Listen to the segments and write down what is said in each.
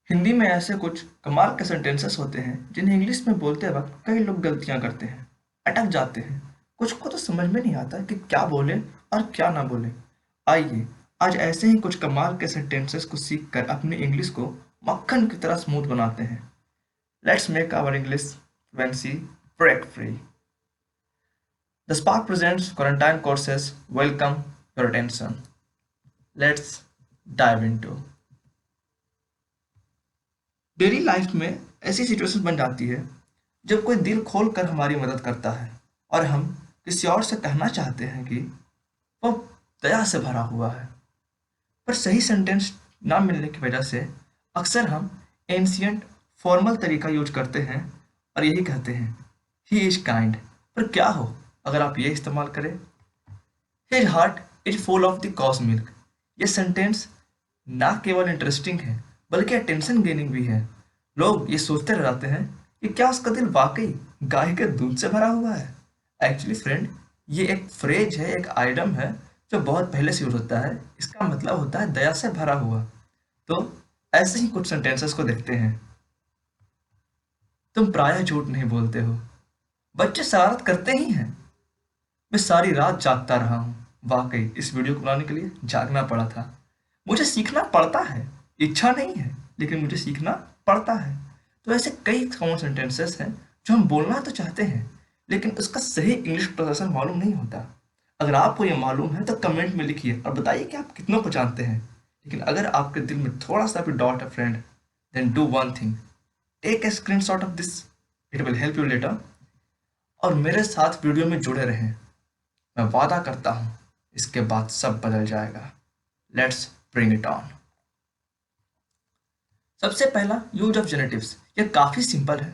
हिंदी में ऐसे कुछ कमाल के सेंटेंसेस होते हैं जिन्हें इंग्लिश में बोलते वक्त कई लोग गलतियां करते हैं, अटक जाते हैं। कुछ को तो समझ में नहीं आता कि क्या बोले और क्या ना बोले। आइए आज ऐसे ही कुछ कमाल के सेंटेंसेस को सीख कर अपनी इंग्लिश को मक्खन की तरह स्मूथ बनाते हैं। Let's make our English fluency break free. The Spark presents quarantine courses welcome your attention. Let's dive into. Daily life में ऐसी सिचुएशन बन जाती है जब कोई दिल खोल कर हमारी मदद करता है और हम किसी और से कहना चाहते हैं कि वो दया से भरा हुआ है, पर सही सेंटेंस ना मिलने की वजह से अक्सर हम एंशियंट फॉर्मल तरीका यूज करते हैं और यही कहते हैं ही इज काइंड। पर क्या हो अगर आप ये इस्तेमाल करें, his heart is full of the cos milk. ये सेंटेंस ना केवल इंटरेस्टिंग है बल्कि अटेंशन गेनिंग भी है। लोग ये सोचते रह जाते हैं कि क्या उसका दिल वाकई गाय के दूध से भरा हुआ है। एक्चुअली फ्रेंड, ये एक फ्रेज है, एक आइटम है जो बहुत पहले से यूज होता है। इसका मतलब होता है दया से भरा हुआ। तो ऐसे ही कुछ सेंटेंसेस को देखते हैं। तुम प्रायः झूठ नहीं बोलते हो। बच्चे शरारत करते ही हैं। मैं सारी रात जागता रहा हूँ। वाकई इस वीडियो को बनाने के लिए जागना पड़ा था। मुझे सीखना पड़ता है, इच्छा नहीं है लेकिन मुझे सीखना पड़ता है। तो ऐसे कई कॉमन सेंटेंसेस हैं जो हम बोलना तो चाहते हैं लेकिन उसका सही इंग्लिश प्रोनाउंसिएशन मालूम नहीं होता। अगर आपको ये मालूम है तो कमेंट में लिखिए और बताइए कि आप कितनों को जानते हैं। लेकिन अगर आपके दिल में थोड़ा सा भी डाउट है friend, then do one thing, take a screenshot of this, it will help you later. और मेरे साथ वीडियो में जुड़े रहें। मैं वादा करता हूँ इसके बाद सब बदल जाएगा। Let's bring it on. सबसे पहला यूज ऑफ जेनेटिव्स। यह काफी सिंपल है।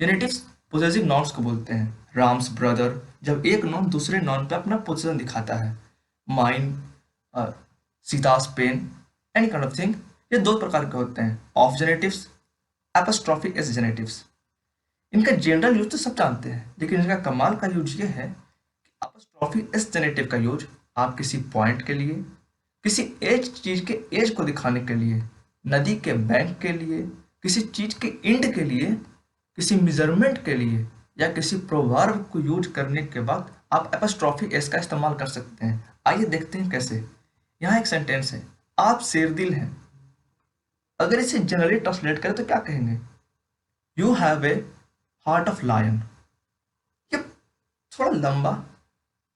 जेनेटिव्स पोजेसिव नाउन्स को बोलते हैं। राम्स ब्रदर, जब एक नॉन दूसरे नॉन पे अपना पोजीशन दिखाता है। Mine, Sita's pen, any kind of thing. ये दो प्रकार के होते हैं, of genitives, apostrophe s genitives. इनका जनरल यूज तो सब जानते हैं लेकिन इनका कमाल का यूज ये है कि एपोस्ट्रोफी एस जेनेटिव का यूज आप किसी पॉइंट के लिए, किसी एज चीज के एज को दिखाने के लिए, नदी के बैंक के लिए, किसी चीज के इंड के लिए, किसी मेजरमेंट के लिए या किसी प्रोवर्ब को यूज करने के बाद आप एपोस्ट्रोफी एस का इस्तेमाल कर सकते हैं। आइए देखते हैं कैसे। यहाँ एक सेंटेंस है, आप शेरदिल हैं। अगर इसे जनरली ट्रांसलेट करें तो क्या कहेंगे? You have a heart of lion. ये थोड़ा लंबा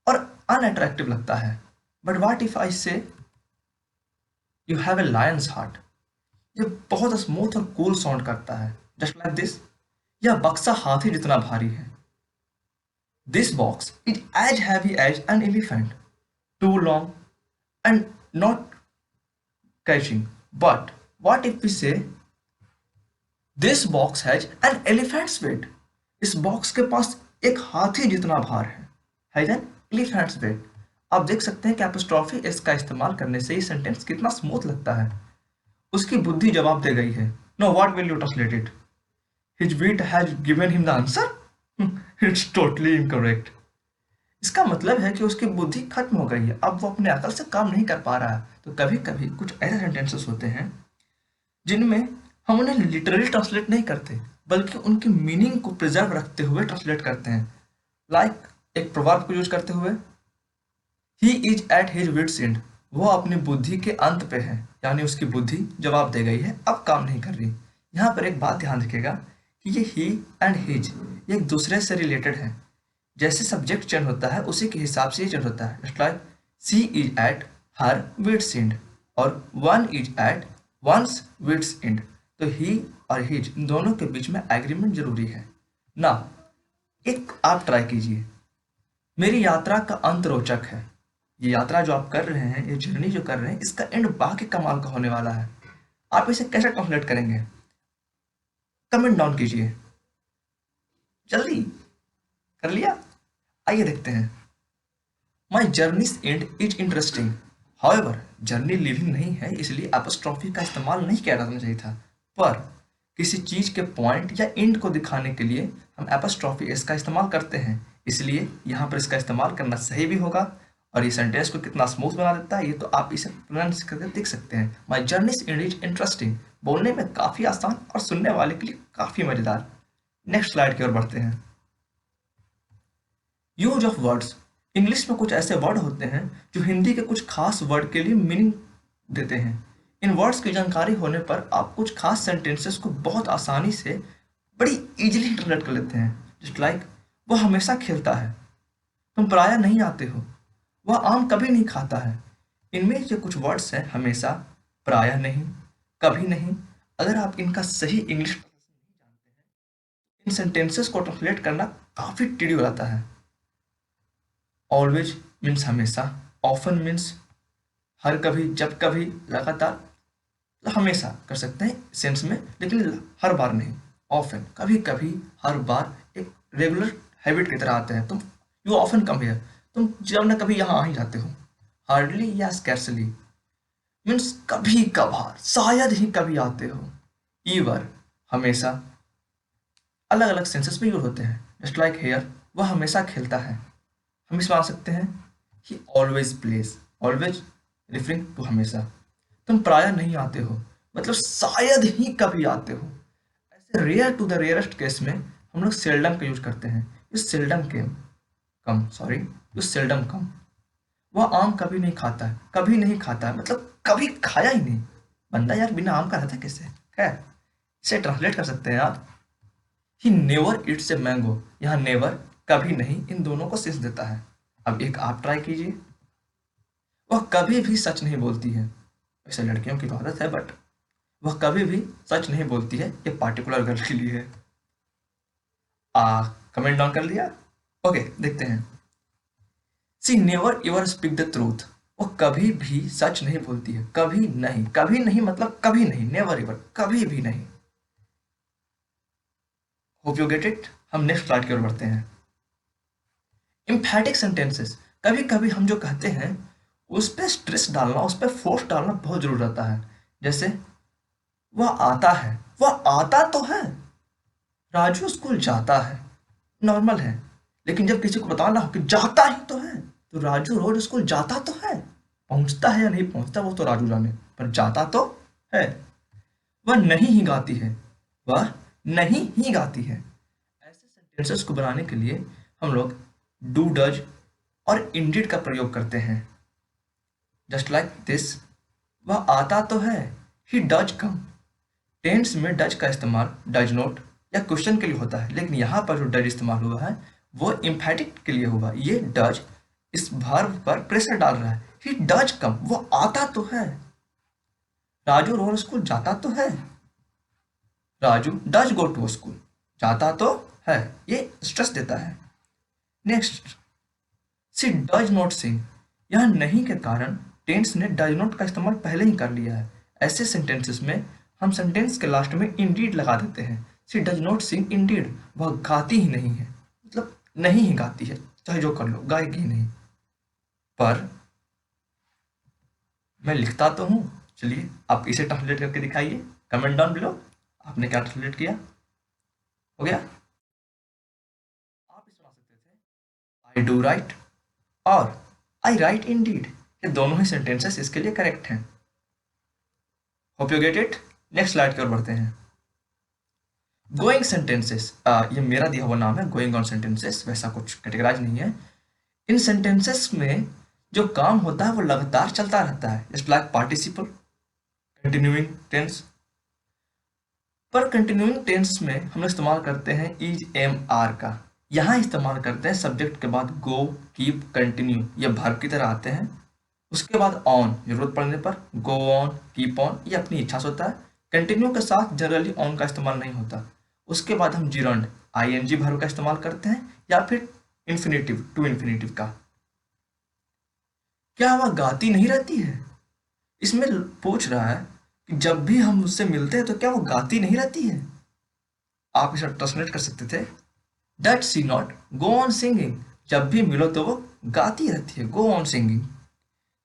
और अनअट्रैक्टिव लगता है, बट व्हाट इफ आई से you have A Lions heart. ये बहुत स्मूथ और कूल साउंड करता है, जस्ट लाइक दिस। यह बक्सा हाथी जितना भारी है। This box is as heavy as an elephant, too long and not catching. But what if we say this box has an elephant's weight. इस बॉक्स के पास एक हाथी जितना भार है, हैज एन एलिफेंट्स वेट। आप देख सकते हैं कि एपोस्ट्रोफी एस का इस्तेमाल करने से ये सेंटेंस कितना स्मूथ लगता है। उसकी बुद्धि जवाब दे गई है। No, what will you translate it? His wit has given him the answer. It's totally incorrect. इसका मतलब है कि उसकी बुद्धि खत्म हो गई है, अब वो अपने अकल से काम नहीं कर पा रहा है। तो कभी कभी कुछ ऐसे सेंटेंसेस होते हैं जिनमें हम उन्हें लिटरली ट्रांसलेट नहीं करते बल्कि उनकी मीनिंग को प्रिजर्व रखते हुए ट्रांसलेट करते हैं। लाइक एक प्रोवर्ब को यूज करते हुए, he is at his wit's end. वो अपनी बुद्धि के अंत पे है, यानी उसकी बुद्धि जवाब दे गई है, अब काम नहीं कर रही। यहाँ पर एक बात ध्यान रखिएगा कि ये ही एंड हिज ये एक दूसरे से रिलेटेड है। जैसे सब्जेक्ट चेंज होता है उसी के हिसाब से ये चेंज होता है। Just like she is at her wits end और one is at one's wits end. तो ही और हिज इन दोनों के बीच में एग्रीमेंट जरूरी है ना। एक आप ट्राई कीजिए, मेरी यात्रा का अंत रोचक है। ये यात्रा जो आप कर रहे हैं, ये जर्नी जो कर रहे हैं, इसका एंड बाकी कमाल का होने वाला है। आप इसे कैसे ट्रांसलेट करेंगे? कमेंट डाउन कीजिए, जल्दी। कर लिया? आइए देखते हैं। My journey's end is interesting. However, journey living नहीं है इसलिए एपोस्ट्रोफी का इस्तेमाल नहीं किया जाना चाहिए था। पर किसी चीज के पॉइंट या एंड को दिखाने के लिए हम एपोस्ट्रोफी एस का इस्तेमाल करते हैं, इसलिए यहाँ पर इसका इस्तेमाल करना सही भी होगा। और ये सेंटेंस को कितना स्मूथ बना देता है ये तो आप इसे प्रोनाउंस करके देख सकते हैं। My journey's end is interesting. बोलने में काफी आसान और सुनने वाले के लिए काफी मजेदार। नेक्स्ट स्लाइड की ओर बढ़ते हैं। Use of words. इंग्लिश में कुछ ऐसे वर्ड होते हैं जो हिंदी के कुछ खास वर्ड के लिए मीनिंग देते हैं। इन वर्ड्स की जानकारी होने पर आप कुछ खास सेंटेंसेस को बहुत आसानी से बड़ी इजीली इंटरप्रेट कर लेते हैं। जस्ट लाइक वह हमेशा खेलता है, तुम प्रायः नहीं आते हो, वह आम कभी नहीं खाता है। इनमें जो कुछ वर्ड्स हैं, हमेशा, प्रायः नहीं, कभी नहीं, अगर आप इनका सही इंग्लिश इन सेंटेंसेस को ट्रांसलेट करना काफी टिडी हो जाता है। ऑलवेज मीन्स हमेशा, ऑफन मीन्स हर कभी, जब कभी, लगातार, हमेशा कर सकते हैं सेंस में, लेकिन हर बार नहीं। ऑफन कभी कभी, हर बार एक रेगुलर हैबिट की तरह आते हैं। तुम यू ऑफन कम हियर, तुम जब न कभी यहाँ आ ही जाते हो। हार्डली या स्कैर्सली मीन्स कभी कभार, शायद ही कभी आते हो। ईवर हमेशा, अलग अलग सेंसेस में यूज होते हैं। जस्ट लाइक हेयर, वह हमेशा खेलता है। हम इसमें आ सकते हैं he always plays, always referring to हमेशा। तुम प्रायः नहीं आते हो, मतलब शायद ही कभी आते हो। ऐसे rare to the rarest case में हम लोग सेल्डम का यूज करते हैं। इस सेल्डम के कम, सॉरी, इस सेल्डम कम। वह आम कभी नहीं खाता है, कभी नहीं खाता है मतलब कभी खाया ही नहीं। बंदा यार बिना आम का रहता कैसे? खैर, इसे ट्रांसलेट कर सकते हैं आप, he never eats a mango. यहाँ नेवर, कभी नहीं, इन दोनों को सेंस देता है। अब एक आप ट्राई कीजिए। वह कभी भी सच नहीं बोलती है। वैसे लड़कियों की तो आदत है, बट वह कभी भी सच नहीं बोलती है, ये पार्टिकुलर गर्ल के लिए है। कमेंट डाउन कर लिया। ओके, देखते हैं। She never ever speak the truth. वो कभी भी सच नहीं बोलती है, कभी नहीं, कभी नहीं मतलब कभी नहीं, नेवर एवर, कभी भी नहीं। Hope you get it. हम नेक्स्ट स्लाइड की ओर बढ़ते हैं। इम्फैटिक सेंटेंसेस, कभी कभी हम जो कहते हैं उस पर स्ट्रेस डालना, उस पर फोर्स डालना बहुत जरूर रहता है। जैसे वह आता है, वह आता तो है। राजू स्कूल जाता है, नॉर्मल है। लेकिन जब किसी को बताना हो कि जाता ही तो है, तो राजू रोज स्कूल जाता तो है। पहुंचता है या नहीं पहुंचता वो तो राजू जाने, पर जाता तो है। वह नहीं ही गाती है, वह नहीं ही गाती है। ऐसे सेंटेंसेस को बनाने के लिए हम लोग डू, डज और इंडिड का प्रयोग करते हैं। जस्ट लाइक दिस, वह आता तो है, ही डज कम। टेंस में डज का इस्तेमाल डज नॉट या क्वेश्चन के लिए होता है, लेकिन यहाँ पर जो डज इस्तेमाल हुआ है वो इम्फैटिक के लिए हुआ। ये डज इस वर्ब पर प्रेशर डाल रहा है। ही डज कम, वो आता तो है। राजू रोज स्कूल जाता तो है। Raju does go to school, जाता तो है, ये स्ट्रेस देता है। Next, she does not sing. यह नहीं के कारण टेंस ने डज नॉट का इस्तेमाल पहले ही कर लिया है। ऐसे सेंटेंसेस में हम सेंटेंस के लास्ट में इंडीड लगा देते हैं। सी डज नॉट सिंग इंडीड, वह गाती ही नहीं है, मतलब नहीं ही गाती है, चाहे जो कर लो, गाएगी ही नहीं। पर मैं लिखता तो हूँ। चलिए आप इसे ट्रांसलेट करके दिखाइए, कमेंट डाउन बिलो, आपने क्या ट्रांसलेट किया। हो गया? आप इसे बना सकते थे आई डू राइट और आई राइट इंडीड। ये दोनों ही सेंटेंसेस इसके लिए करेक्ट हैं। Hope you get it. Next slide की ओर बढ़ते हैं। गोइंग सेंटेंसेस, ये मेरा दिया हुआ नाम है, गोइंग ऑन सेंटेंसेस, वैसा कुछ कैटेगराइज नहीं है। इन सेंटेंसेस में जो काम होता है वो लगातार चलता रहता है। Just like participle, continuing tense. पर कंटिन्यूइंग टेंस में हम इस्तेमाल करते हैं इज, एम, आर का। यहाँ इस्तेमाल करते हैं सब्जेक्ट के बाद गो, कीप, कंटिन्यू, ये वर्ब की तरह आते हैं। उसके बाद ऑन, जरूरत पड़ने पर गो ऑन, कीप ऑन, ये अपनी इच्छा से होता है। कंटिन्यू के साथ जनरली ऑन का इस्तेमाल नहीं होता। उसके बाद हम जिरंड, आईएनजी वर्ब का इस्तेमाल करते हैं, या फिर इन्फिनेटिव, टू इन्फिनेटिव का। क्या वह गाती नहीं रहती है? इसमें पूछ रहा है कि जब भी हम उससे मिलते हैं तो क्या वो गाती नहीं रहती है? आप इसे ट्रांसलेट कर सकते थे, डट सी नॉट गो ऑन सिंगिंग। जब भी मिलो तो वो गाती रहती है, गो ऑन सिंगिंग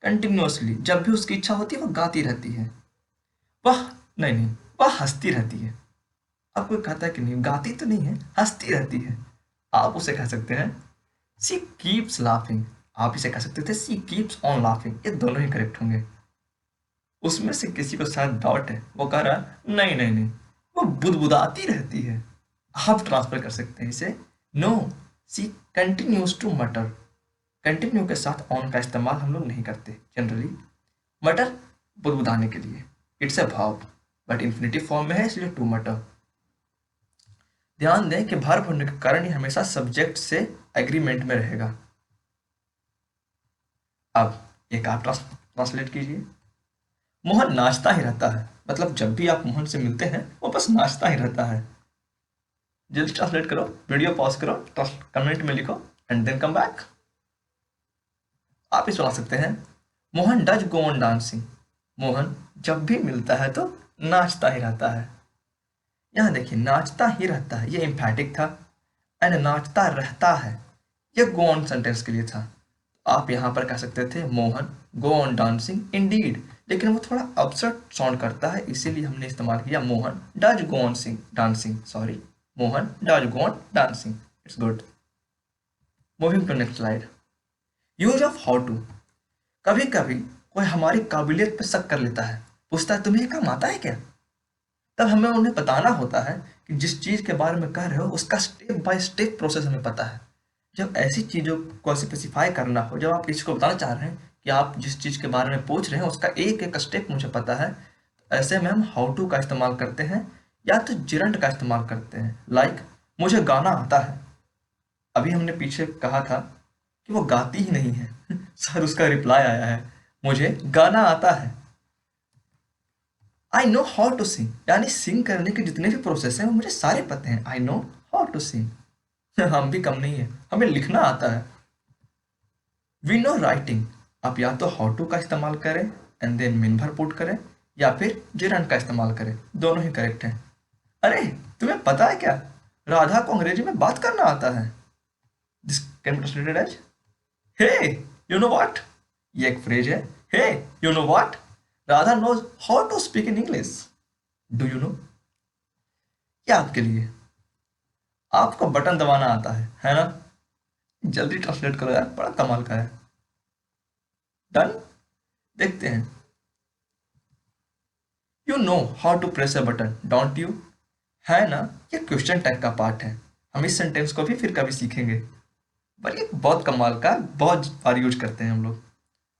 कंटिन्यूअसली। जब भी उसकी इच्छा होती है वो गाती रहती है। वह नहीं, वह हंसती रहती है। अब कोई कहता है कि नहीं, गाती तो नहीं है, हंसती रहती है। आप उसे कह सकते हैं सी कीप्स लाफिंग। आप इसे कह सकते थे सी कीप्स ऑन लाफिंग। ये दोनों ही करेक्ट होंगे। उसमें से किसी को शायद डाउट है, वो कह रहा है नहीं नहीं नहीं, वो बुदबुदाती रहती है। आप ट्रांसफर कर सकते हैं इसे, नो सी कंटिन्यूज टू मटर। कंटिन्यू के साथ ऑन का इस्तेमाल हम लोग नहीं करते जनरली। मटर बुदबुदाने के लिए, इट्स अ भाव, बट इन्फिनिटिव फॉर्म में है इसलिए टू मटर। ध्यान दें कि भार होने के कारण ये हमेशा सब्जेक्ट से एग्रीमेंट में रहेगा। अब एक आप ट्रांसलेट कीजिए। मोहन नाचता ही रहता है, मतलब जब भी आप मोहन से मिलते हैं वो बस नाचता ही रहता है। जल्दी ट्रांसलेट करो, वीडियो पॉज करो, कमेंट में लिखो एंड देन कम बैक। आप इस बना सकते हैं, Mohan does go on dancing. Mohan जब भी मिलता है तो नाचता ही रहता है। यहाँ देखिए नाचता ही रहता है, ये एम्फैटिक था, एंड नाचता रहता है ये गो ऑन सेंटेंस के लिए था। आप यहाँ पर कह सकते थे मोहन गो ऑन डांसिंग इंडीड, लेकिन वो थोड़ा अपसेट साउंड करता है, इसीलिए हमने इस्तेमाल किया Mohan does go on dancing. Sorry, Mohan does go on dancing, it's good. Moving to next slide. Use of how to. कभी कभी कोई हमारी काबिलियत पर शक कर लेता है, पूछता है तुम्हें ये काम आता है क्या। तब हमें उन्हें बताना होता है कि जिस चीज़ के बारे में कह रहे हो उसका स्टेप बाय स्टेप प्रोसेस हमें पता है। जब ऐसी चीज़ों को स्पेसिफाई करना हो, जब आप इसको बताना चाह रहे हैं कि आप जिस चीज़ के बारे में पूछ रहे हैं उसका एक एक स्टेप मुझे पता है, तो ऐसे में हम हाउ टू का इस्तेमाल करते हैं या तो जिरंट का इस्तेमाल करते हैं। लाइक मुझे गाना आता है। अभी हमने पीछे कहा था कि वो गाती ही नहीं है सर उसका रिप्लाई आया है, मुझे गाना आता है। I know how to sing, यानी सिंग करने के जितने भी प्रोसेस हैं वो मुझे सारे पते हैं। I know how to sing हम भी कम नहीं है, हमें लिखना आता है। वी नो राइटिंग, आप या तो हाउ टू का इस्तेमाल करें and then main verb put करें, या फिर जिरंट का इस्तेमाल करें, दोनों ही करेक्ट हैं। अरे तुम्हें पता है क्या, राधा को अंग्रेजी में बात करना आता है। This can be translated as hey you know what. ये एक फ्रेज है, hey you know what, Radha knows how to speak in English, do you know. ये आपके लिए, आपको बटन दबाना आता है ना। जल्दी ट्रांसलेट करो यार, बड़ा कमाल का है। डन, देखते हैं। You know how to press a button don't you, है ना। ये क्वेश्चन टैग का पार्ट है, हम इस सेंटेंस को भी फिर कभी सीखेंगे, पर ये बहुत कमाल का, बहुत बार यूज करते हैं हम लोग।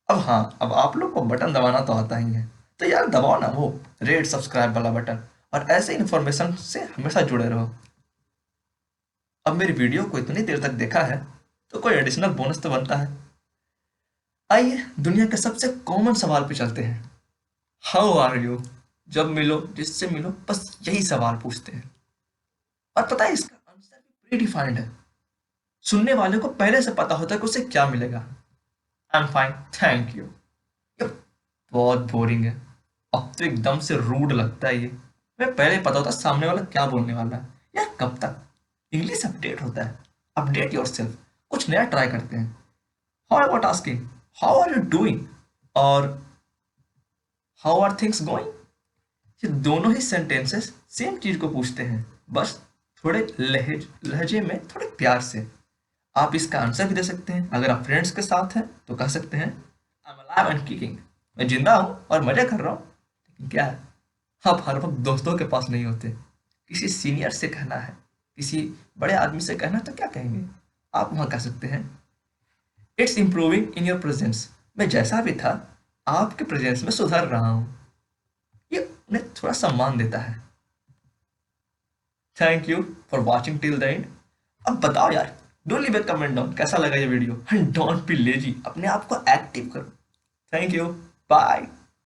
अब हाँ, अब आप लोग को बटन दबाना तो आता ही है, तो यार दबाओ ना वो रेड सब्सक्राइब वाला बटन, और ऐसे इन्फॉर्मेशन से हमेशा जुड़े रहो। अब मेरी वीडियो को इतनी देर तक देखा है तो कोई एडिशनल बोनस तो बनता है। आइए दुनिया के सबसे कॉमन सवाल पे चलते हैं, हाउ आर यू। जब मिलो, जिससे मिलो, बस यही सवाल पूछते हैं, और पता है इसका आंसर भी प्री डिफाइंड है। सुनने वाले को पहले से पता होता है कि उसे क्या मिलेगा। I am fine thank you. ये बहुत बोरिंग है, अब तो एकदम से रूड लगता है ये। मैं पहले पता होता सामने वाला क्या बोलने वाला है। यार कब तक इंग्लिश अपडेट होता है, अपडेट योरसेल्फ, कुछ नया ट्राई करते हैं। How about asking how are you doing, और हाउ आर थिंग्स गोइंग। ये दोनों ही सेंटेंसेस सेम चीज को पूछते हैं, बस थोड़े लहजे में, थोड़े प्यार से। आप इसका आंसर भी दे सकते हैं, अगर आप फ्रेंड्स के साथ हैं तो कह सकते हैं I am alive and kicking, मैं जिंदा हूं और मजे कर रहा हूं। लेकिन क्या है, आप हर वक्त दोस्तों के पास नहीं होते। किसी सीनियर से कहना है, किसी बड़े आदमी से कहना है तो क्या कहेंगे, आप वहां कह सकते हैं it's improving in your presence, मैं जैसा भी था आपके प्रेजेंस में सुधर रहा हूं। ये उन्हें थोड़ा सम्मान देता है। Thank you for watching till the end. अब बताओ यार, don't leave a comment down, कैसा लगा ये video, and don't be lazy, अपने आप को एक्टिव करो। Thank you, bye.